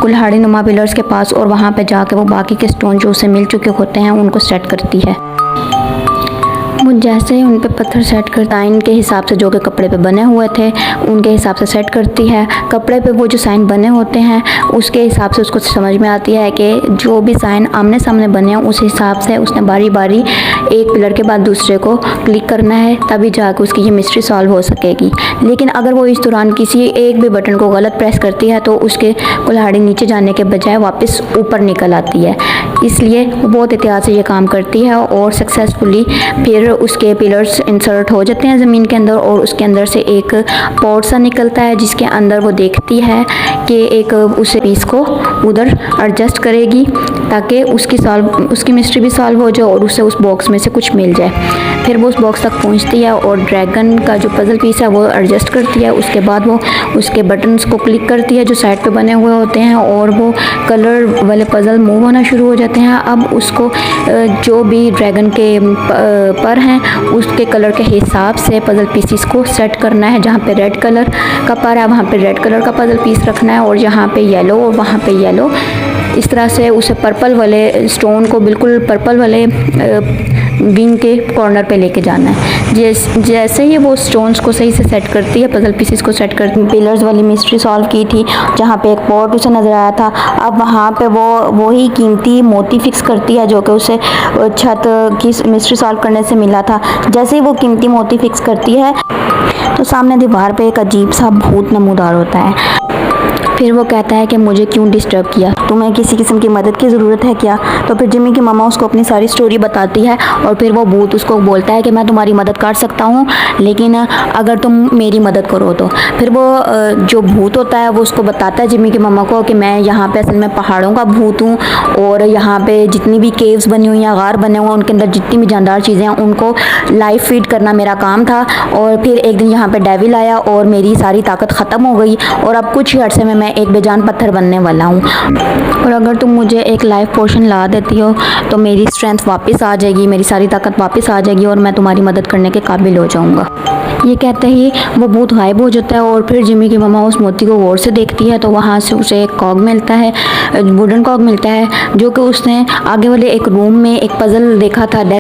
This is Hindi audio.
कुल्हाड़ी नुमा पिलर्स के पास और वहाँ पे जाके वो बाकी के स्टोन जो उसे मिल चुके होते हैं उनको सेट करती है। वो जैसे ही उन पे पत्थर सेट कर साइन के हिसाब से जो कि कपड़े पे बने हुए थे उनके हिसाब से सेट करती है। कपड़े पे वो जो साइन बने होते हैं उसके हिसाब से उसको समझ में आती है कि जो भी साइन आमने सामने बने हैं उस हिसाब से उसने बारी बारी एक पिलर के बाद दूसरे को क्लिक करना है, तभी जाकर उसकी ये मिस्ट्री सॉल्व हो सकेगी। लेकिन अगर वो इस दौरान किसी एक भी बटन को गलत प्रेस करती है तो उसके कुल्हाड़ी नीचे जाने के बजाय वापस ऊपर निकल आती है। इसलिए वो बहुत एहतियात से ये काम करती है और सक्सेसफुली फिर उसके पिलर्स इंसर्ट हो जाते हैं ज़मीन के अंदर और उसके अंदर से एक पॉट सा निकलता है जिसके अंदर वो देखती है कि एक उस पीस को उधर एडजस्ट करेगी ताकि उसकी मिस्ट्री भी सॉल्व हो जाए और उसे उस बॉक्स में से कुछ मिल जाए। फिर वो उस बॉक्स तक पहुंचती है और ड्रैगन का जो पज़ल पीस है वो एडजस्ट करती है। उसके बाद वो उसके बटन्स को क्लिक करती है जो साइड पे बने हुए होते हैं और वो कलर वाले पज़ल मूव होना शुरू हो जाते हैं। अब उसको जो भी ड्रैगन के पर हैं उसके कलर के हिसाब से पज़ल पीसीस को सेट करना है। जहाँ पे रेड कलर का पर है वहाँ पे रेड कलर का पज़ल पीस रखना है और जहाँ पे येलो और वहाँ पे येलो। इस तरह से उसे पर्पल वाले स्टोन को बिल्कुल पर्पल वाले विंग के कॉर्नर पे लेके जाना है। जैसे ही वो स्टोन्स को सही से सेट करती है, पज़ल पीसेस को सेट करती है, पिलर्स वाली मिस्ट्री सॉल्व की थी जहाँ पे एक पॉट उसे नज़र आया था। अब वहाँ पे वो ही कीमती मोती फिक्स करती है जो कि उसे छत की मिस्ट्री सॉल्व करने से मिला था। जैसे ही वो कीमती मोती फिक्स करती है तो सामने दीवार पे एक अजीब सा भूत नमूदार होता है। फिर वो कहता है कि मुझे क्यों डिस्टर्ब किया, तुम्हें किसी किस्म की मदद की ज़रूरत है क्या? तो फिर जिमी की मम्मा उसको अपनी सारी स्टोरी बताती है और फिर वो भूत उसको बोलता है कि मैं तुम्हारी मदद कर सकता हूँ लेकिन अगर तुम मेरी मदद करो तो। फिर वो जो भूत होता है वो उसको बताता है जिमी की मम्मा को कि मैं यहाँ पे असल में पहाड़ों का भूत हूँ और यहाँ पे जितनी भी केव्स बनी हुई हैं, गार बने हुए हैं, उनके अंदर जितनी भी जानदार चीज़ें हैं उनको लाइफ फीड करना मेरा काम था। और फिर एक दिन यहाँ पर डेविल आया और मेरी सारी ताकत ख़त्म हो गई और अब कुछ ही अर्से में मैं एक बेजान पत्थर बनने वाला हूँ और अगर तुम मुझे एक लाइफ पोशन ला देती हो तो मेरी स्ट्रेंथ वापस आ जाएगी, मेरी सारी ताकत वापस आ जाएगी और मैं तुम्हारी मदद करने के काबिल हो जाऊँगा। ये कहते ही वो भूत गायब हो जाता है और फिर जिमी की मम्मा उस मोती को गौर से देखती है तो वहाँ से उसे एक कॉग मिलता है, वुडन कॉग मिलता है जो कि उसने आगे वाले एक रूम में एक पज़ल देखा था।